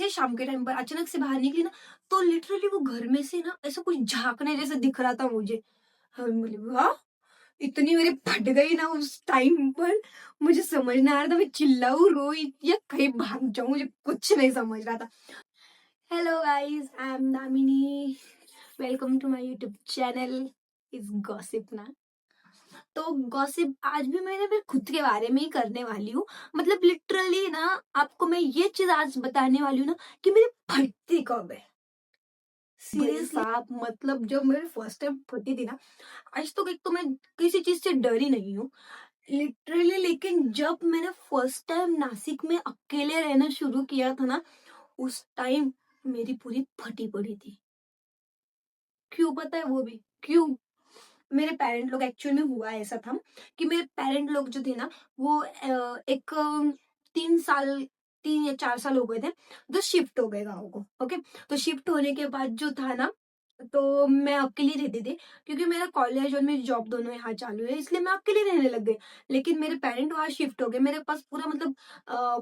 थी शाम के टाइम पर, अचानक से बाहर निकली ना, तो लिटरली वो घर में से ना ऐसा कुछ झांकने जैसा दिख रहा था मुझे। हम बोले वाह! इतनी मेरी फट गई ना उस टाइम पर, मुझे समझ नहीं आ रहा था मैं चिल्लाऊँ, रोऊँ या कहीं भाग जाऊँ, मुझे कुछ नहीं समझ रहा था। Hello guys, I am Damini, welcome to my YouTube channel is gossip ना। तो गॉसिप आज भी मैं खुद के बारे में ही करने वाली हूँ। मतलब लिटरली ना आपको मैं ये चीज़ आज बताने वाली हूँ ना कि मेरी फटती कब है। भाई सीरियसली साहब, मतलब जब मेरी फर्स्ट टाइम फटी थी ना, आज तक एक तो मैं किसी चीज़ से डरी नहीं हूँ। लिटरली लेकिन जब मैंने फर्स्ट टाइम नासिक में अकेले रहना शुरू किया था ना, उस टाइम मेरी पूरी फटी पड़ी थी। क्यों पता है वो भी? क्यों? मेरे पेरेंट लोग एक्चुअल में हुआ ऐसा था कि मेरे पेरेंट लोग जो थे ना वो एक 3 साल 3 या 4 साल हो गए थे, जो शिफ्ट हो गए गाँव को, ओके? तो शिफ्ट होने के बाद जो था ना, तो मैं अकेली रहती थी क्योंकि मेरा कॉलेज और मेरी जॉब दोनों यहाँ चालू है, इसलिए मैं अकेले रहने लग गई। लेकिन मेरे पेरेंट वहाँ शिफ्ट हो गए, मेरे पास पूरा मतलब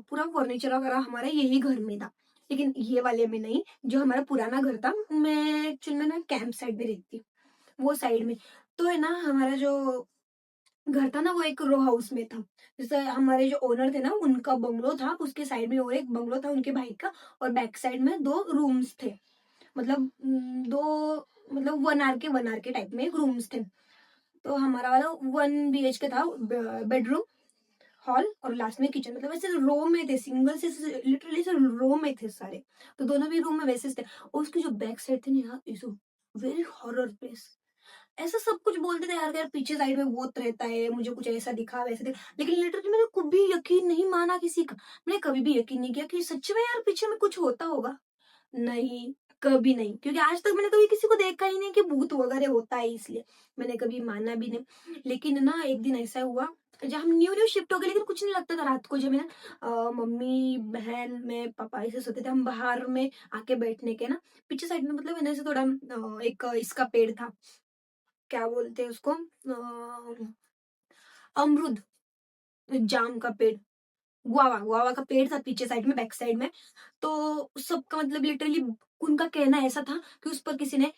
पूरा फर्नीचर वगैरह हमारा यही घर में था। लेकिन ये वाले में नहीं, जो हमारा पुराना घर था, मैं एक्चुअल में ना कैंप साइड में रहती हूँ, वो साइड में। तो है ना हमारा जो घर था ना वो एक रो हाउस में था। जैसे हमारे जो ओनर थे ना उनका बंगलो था, उसके साइड में और एक बंगलो था उनके भाई का, और बैक साइड में 2 रूम्स थे। मतलब 2 मतलब 1 आर के 1 आर के टाइप में रूम्स थे। तो हमारा वाला 1 बीएचके था, बेडरूम, हॉल और लास्ट में किचन। मतलब ऐसे रो में थे, सिंगल से लिटरली से रो में थे सारे। तो दोनों भी रूम में वैसे थे, और उसकी जो बैक साइड थी ना यार, इज वेरी हॉरर प्लेस। ऐसा सब कुछ बोलते थे यार, यार पीछे साइड में भूत रहता है, मुझे कुछ ऐसा दिखा वैसे दिखा, लेकिन लिटरली मैंने कभी यकीन नहीं माना किसी का। मैंने कभी भी यकीन नहीं किया कि सच में यार पीछे में कुछ होता होगा। नहीं, कभी नहीं, क्योंकि आज तक मैंने कभी किसी को देखा ही नहीं कि भूत वगैरह होता है, इसलिए मैंने कभी माना भी नहीं। लेकिन ना एक दिन ऐसा हुआ, जब हम न्यू न्यू शिफ्ट हो गए, लेकिन कुछ नहीं लगता था रात को, जब है ना मम्मी बहन मैं पापा ऐसे सोते थे, हम बाहर में आके बैठने के ना पीछे साइड में, मतलब है ना ऐसे थोड़ा एक इसका पेड़ था, क्या बोलते हैं उसको, अमरूद, जाम का पेड़, गुआवा गुआवा का पेड़ था पीछे साइड में, बैक साइड में। तो सबका मतलब लिटरली उनका कहना ऐसा था कि उस पर किसी ने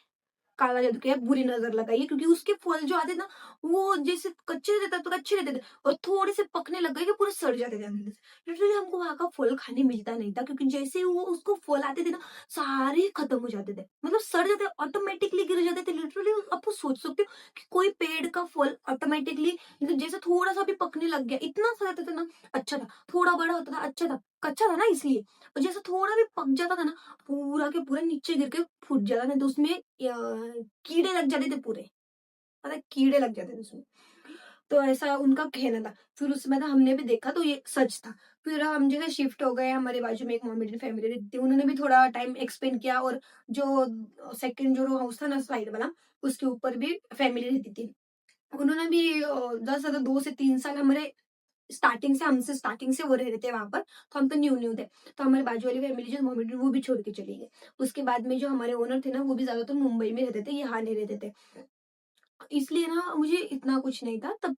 काला जादू किया, बुरी नजर लगाई है, क्योंकि उसके फल जो आते ना वो जैसे कच्चे रहते थे तो अच्छे रहते थे, और थोड़े से पकने लग गए कि पूरे सड़ जाते थे अंदर से। लिटरली हमको वहां का फल खाने मिलता नहीं था, क्योंकि जैसे ही वो उसको फल आते थे ना, सारे खत्म हो जाते थे, मतलब सड़ जाते, ऑटोमेटिकली गिर जाते थे। लिटरली आप सोच सकते हो कि कोई पेड़ का फल ऑटोमेटिकली, मतलब जैसे थोड़ा सा भी पकने लग गया, इतना सा रहता था ना, अच्छा था, थोड़ा बड़ा होता था अच्छा था, कच्चा था ना इसलिए, और जैसे थोड़ा भी पक जाता था ना, पूरा के पूरा नीचे गिर के फूट जाता था, तो उसमें कीड़े लग जाते थे पूरे, पता है कीड़े लग जाते थे उसमें। तो ऐसा उनका कहना था। फिर उसमें ना हमने भी देखा तो ये सच था। फिर हम जैसे शिफ्ट हो गए, हमारे बाजू में एक मोमेडियन फैमिली रहती थी, उन्होंने भी थोड़ा टाइम एक्सपेंड किया, और जो सेकंड जो हाउस था ना साइड वाला, उसके ऊपर भी फैमिली रहती थी। उन्होंने भी 10 ज्यादा 2 से 3 साल हमारे स्टार्टिंग से वो रह रहे थे वहां पर। तो हम तो न्यू न्यू थे, तो हमारे बाजू वाली फैमिली जो मोमेडियन वो भी छोड़ के चली गई। उसके बाद में जो हमारे ओनर थे ना वो भी ज्यादातर मुंबई में रहते थे, यहाँ नहीं रहते थे, इसलिए ना मुझे इतना कुछ नहीं था तब।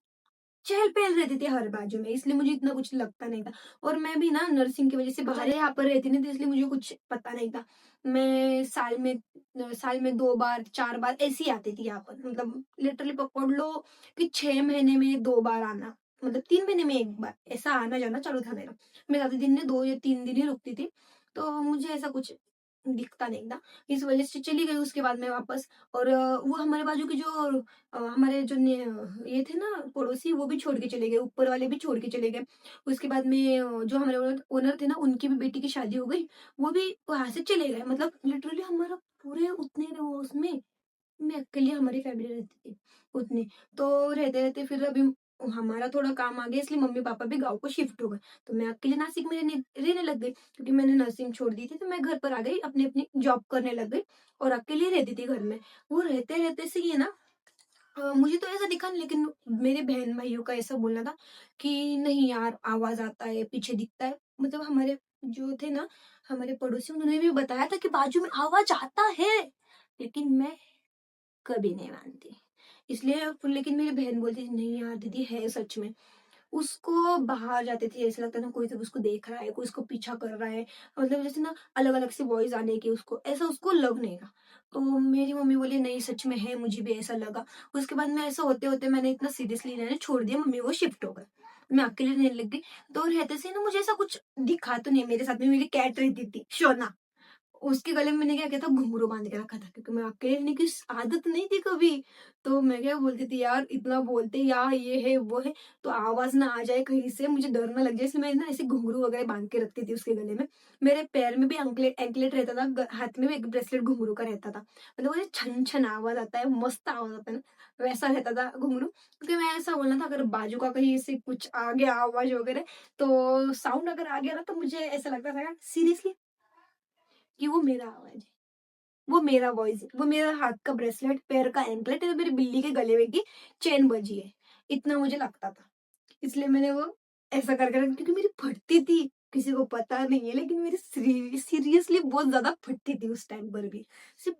चहल-पहल रहती थी हर बाजू में, इसलिए मुझे इतना कुछ लगता नहीं था, और मैं भी ना नर्सिंग की वज़ह से बाहर यहाँ पर रहती नहीं थी, इसलिए मुझे कुछ पता नहीं था। मैं साल में 2 बार, 4 बार ऐसे ही आती थी यहाँ पर, मतलब लिटरली पकड़ लो कि 6 महीने में 2 बार आना, मतलब 3 महीने में 1 बार, ऐसा आना-जाना चालू था मेरा। मैं ज़्यादा दिन नहीं, 2 या 3 दिन ही रुकती थी, तो मुझे ऐसा कुछ दिखता नहीं था। इस वज़ह से चली गई उसके बाद मैं वापस, और वो हमारे बाजू के जो हमारे जो ये थे ना पड़ोसी, वो भी छोड़ के चले गए, ऊपर वाले भी छोड़ के चले गए। उसके बाद में जो हमारे ओनर ओनर थे ना उनकी भी बेटी की शादी हो गई, वो भी वहाँ से चले गए। मतलब लिटरली हमारा पूरे उतने उसमें मैं अकेली, हमारी फैमिली रहती थी उतनी। तो रहते-रहते फिर अभी हमारा थोड़ा काम आ गया, इसलिए मम्मी-पापा भी गाँव को शिफ्ट हो गए। तो मैं अकेले नासिक में रहने रहने लग गई, क्योंकि मैंने नर्सिंग छोड़ दी थी, तो मैं घर पर आ गई, अपनी-अपनी जॉब करने लग गई, और अकेली रहती थी घर में। वो रहते-रहते से ही है ना, मुझे तो ऐसा दिखा नहीं, लेकिन मेरे बहन-भाइयों का ऐसा बोलना था कि नहीं यार आवाज़ आता है, पीछे दिखता है। मतलब हमारे जो थे ना, हमारे पड़ोसी, उन्होंने भी बताया था कि बाजू में आवाज़ आता है, लेकिन मैं कभी नहीं मानती। इसलिए फिर लेकिन मेरी बहन बोलती थी नहीं यार दीदी है सच में। उसको बाहर जाते थे ऐसा लगता था कोई तो उसको देख रहा है, कोई उसको पीछा कर रहा है, मतलब जैसे ना अलग अलग सी वॉइस आने की, उसको ऐसा उसको लग नहीं रहा। तो मेरी मम्मी बोली नहीं सच में है, मुझे भी ऐसा लगा। उसके बाद में ऐसा होते होते मैंने इतना सीरियसली मैंने छोड़ दिया, मम्मी वो शिफ्ट हो गए, मैं अकेले रहने लग गई। तो रहते से ना मुझे ऐसा कुछ दिखा तो नहीं, मेरे साथ में मेरी कैट रहती थी शोना, उसके गले में मैंने क्या किया था, घुंघरू बांध के रखा था, क्योंकि मैं अकेले रहने की आदत नहीं थी कभी। तो मैं क्या बोलती थी यार, इतना बोलते यार ये है वो है, तो आवाज ना आ जाए कहीं से, मुझे डर ना लग जाए, इसलिए मैं ना ऐसे घुंघरू वगैरह बांध के रखती थी उसके गले में। मेरे पैर में भी एंकलेट एंकलेट रहता था, हाथ में भी एक ब्रेसलेट घुंघरू का रहता था, मतलब वो जो छन छन आवाज आता है, मस्त आवाज आता है ना, वैसा रहता था घुंघरू। क्योंकि मैं ऐसा बोलना था, अगर बाजू का कहीं से कुछ आ गया आवाज वगैरह, तो साउंड अगर आ गया ना, तो मुझे ऐसा लगता था यार सीरियसली कि वो मेरा आवाज है, वो मेरा वॉइस है, वो मेरा हाथ का ब्रेसलेट, पैर का एंकलेट है, मेरी बिल्ली के गले में की चेन बजी है, इतना मुझे लगता था। इसलिए मैंने वो ऐसा कर कर, क्योंकि मेरी फटती थी, किसी को पता नहीं है, लेकिन मेरी सीरियसली बहुत ज्यादा फटती थी उस टाइम पर भी, सिर्फ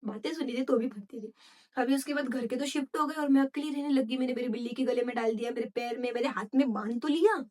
बातें सुनी थी तो भी फटती थी। अभी उसके बाद घर के तो शिफ्ट हो गए और मैं अकेली रहने लगी, मैंने मेरी बिल्ली के गले में डाल दिया, मेरे पैर में मेरे हाथ में बांध तो लिया,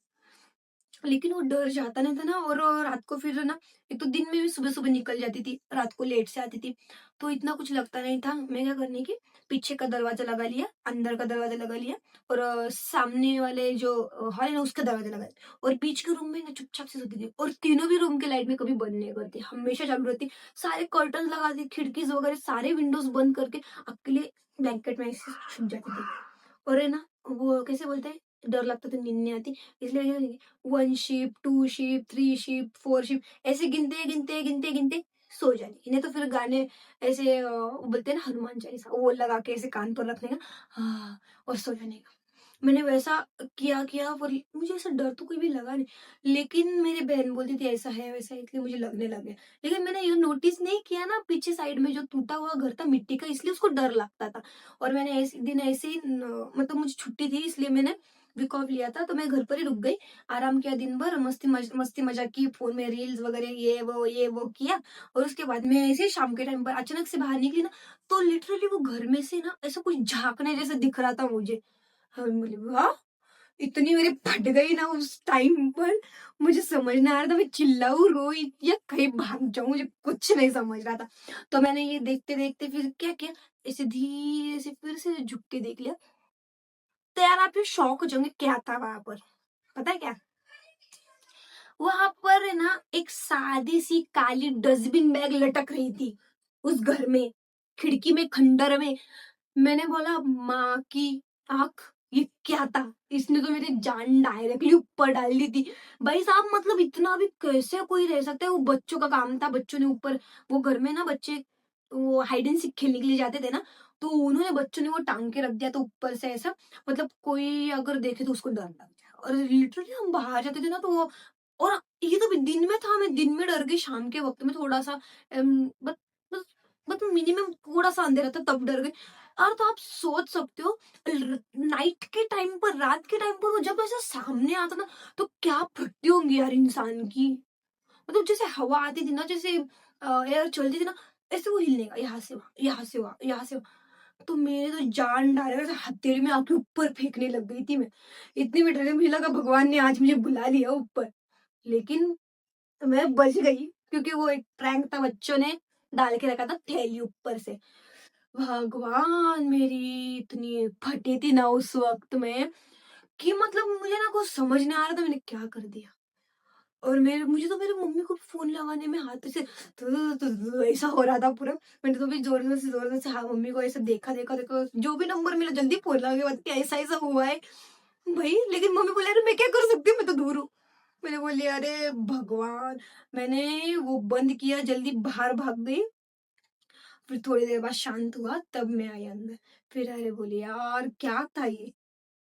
लेकिन वो डर जाता नहीं था ना। और रात को फिर ना, एक तो दिन में भी सुबह सुबह निकल जाती थी, रात को लेट से आती थी, तो इतना कुछ लगता नहीं था। मैं क्या करने की, पीछे का दरवाजा लगा लिया, अंदर का दरवाजा लगा लिया, और सामने वाले जो हॉल है ना उसका दरवाजा लगा लिया, और बीच के रूम में ना चुपचाप से सोती थी, और तीनों भी रूम की लाइट में कभी बंद नहीं करती, हमेशा चालू रहती, सारे कर्टन लगा दी, खिड़की वगैरह सारे विंडोज बंद करके अकेले ब्लैंकेट में ऐसे छुप जाती थी। और है ना, वो कैसे बोलते हैं, डर लगता था, नींद नहीं आती, इसलिए क्या करेंगे, 1 शीप 2 शीप 3 शीप 4 शीप ऐसे गिनते गिनते गिनते गिनते सो जाने, इन्हें तो फिर गाने ऐसे वो बोलते हैं ना हनुमान चालीसा, वो लगा के ऐसे कान पर रखने का, हाँ, और सो जाने का। मैंने वैसा किया किया, पर मुझे ऐसा डर तो कोई भी लगा नहीं, लेकिन मेरी बहन बोलती थी ऐसा है वैसा है, इसलिए मुझे लगने लगे। लेकिन मैंने ये नोटिस नहीं किया ना, पीछे साइड में जो टूटा हुआ घर था मिट्टी का, इसलिए उसको डर लगता था। और मैंने ऐसे दिन ऐसे ही मतलब मुझे छुट्टी थी, इसलिए मैंने वीक ऑफ लिया था, तो मैं घर पर ही रुक गई, आराम किया दिन भर, मस्ती मजाक की, फोन में रील्स वगैरह ये वो किया। और उसके बाद मैं ऐसे ही शाम के टाइम पर अचानक से बाहर निकली ना, तो लिटरली वो घर में से ना ऐसा कुछ झांकने जैसे दिख रहा था मुझे। हाँ, मैं बोली वाह, इतनी मेरी फट गई ना उस टाइम पर, मुझे समझ नहीं आ रहा था मैं चिल्लाऊं रोई या कहीं भाग जाऊं, मुझे कुछ नहीं समझ रहा था। तो मैंने ये देखते देखते फिर क्या किया, ऐसे धीरे से फिर से झुक के देख लिया। तो यार आप ये शौक हो जाओगे, क्या था वहां पर, पता है क्या, वहां पर है ना एक सादी सी काली डस्टबिन बैग लटक रही थी उस घर में, खिड़की में खंडर में। मैंने बोला माँ की आंख, ये क्या था, इसने तो मेरी जान डायरेक्टली ऊपर डाल दी थी। भाई साहब मतलब इतना भी कैसे कोई रह सकता है, वो बच्चों का काम था, बच्चों ने ऊपर, वो घर में ना बच्चे वो हाइड एंड सीक खेलने के लिए जाते थे ना, तो उन्होंने बच्चों ने वो टांग के रख दिया, तो ऊपर से ऐसा, मतलब कोई अगर देखे तो उसको डर लग जाए। और लिटरली हम बाहर जाते थे ना, तो वो, और ये तो दिन में था, मैं दिन में डर गई, शाम के वक्त में थोड़ा सा बस बस मतलब मिनिमम थोड़ा सा अंधेरा था तब डर गई। और तो आप सोच सकते हो, नाइट के टाइम पर, रात के टाइम पर वो जब ऐसा सामने आता ना, तो क्या फटती होंगी यार इंसान की, मतलब जैसे हवा आती थी ना, जैसे एयर चलती थी ना, ऐसे वो हिलने का, यहाँ से वहां, यहाँ से वहां, यहाँ से वहां। तो मेरे तो जान डाले, वैसे हथेली में आके ऊपर फेंकने लग गई थी मैं, इतनी में डर गई, मुझे लगा भगवान ने आज मुझे बुला लिया ऊपर। लेकिन मैं बच गई, क्योंकि वो एक प्रैंक था, बच्चों ने डाल के रखा था थैली ऊपर से। भगवान मेरी इतनी फटी थी ना उस वक्त में, कि मतलब मुझे ना कुछ समझ नहीं आ रहा था मैंने क्या कर दिया। और मेरे मुझे तो मेरी मम्मी को फोन लगाने में हाथ से ऐसा हो रहा था पूरा। मैंने तो भी जोर से हाँ मम्मी को ऐसे देखा देखा देखा, जो भी नंबर मिला जल्दी फोन लगा के बात कि ऐसा ऐसा हुआ है भाई। लेकिन मम्मी बोले अरे मैं क्या कर सकती हूँ, मैं तो दूर हूँ। मैंने बोली अरे भगवान, मैंने वो बंद किया, जल्दी बाहर भाग गई। फिर थोड़ी देर बाद शांत हुआ, तब मैं आई अंदर। फिर अरे बोली यार क्या था ये,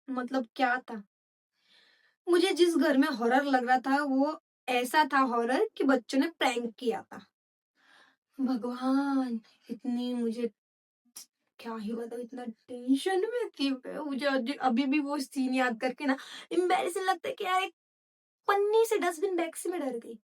मतलब क्या था। मुझे जिस घर में हॉरर लग रहा था, वो ऐसा था हॉरर कि बच्चों ने प्रैंक किया था। भगवान, इतनी मुझे क्या ही बताऊं, इतना टेंशन में थी मैं, मुझे अभी भी वो सीन याद करके ना एम्बैरेसिंग लगता है कि यार एक पन्नी से डस्टबिन बैग से मैं डर गई।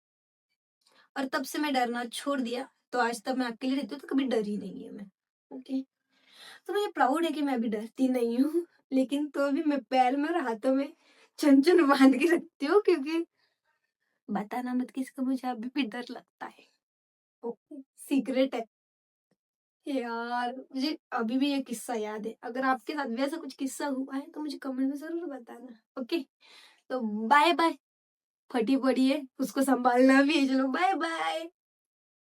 और तब से मैं डरना छोड़ दिया, तो आज तक मैं अकेले रहती हूँ तो कभी डरी नहीं है मैं। ओके, तो मुझे प्राउड है कि मैं अभी डरती नहीं हूँ। लेकिन तो भी मैं पैर में और हाथों में चुन-चुन बाँध के रखती हूँ क्योंकि बताना मत किसको, मुझे अभी भी डर लगता है। ओके, सीक्रेट है। यार, मुझे अभी भी ये किस्सा याद है। अगर आपके साथ भी ऐसा कुछ किस्सा हुआ है तो मुझे कमेंट में ज़रूर बताना। ओके, तो बाय-बाय। फटी पड़ी है, उसको सँभालना भी है। चलो बाय-बाय।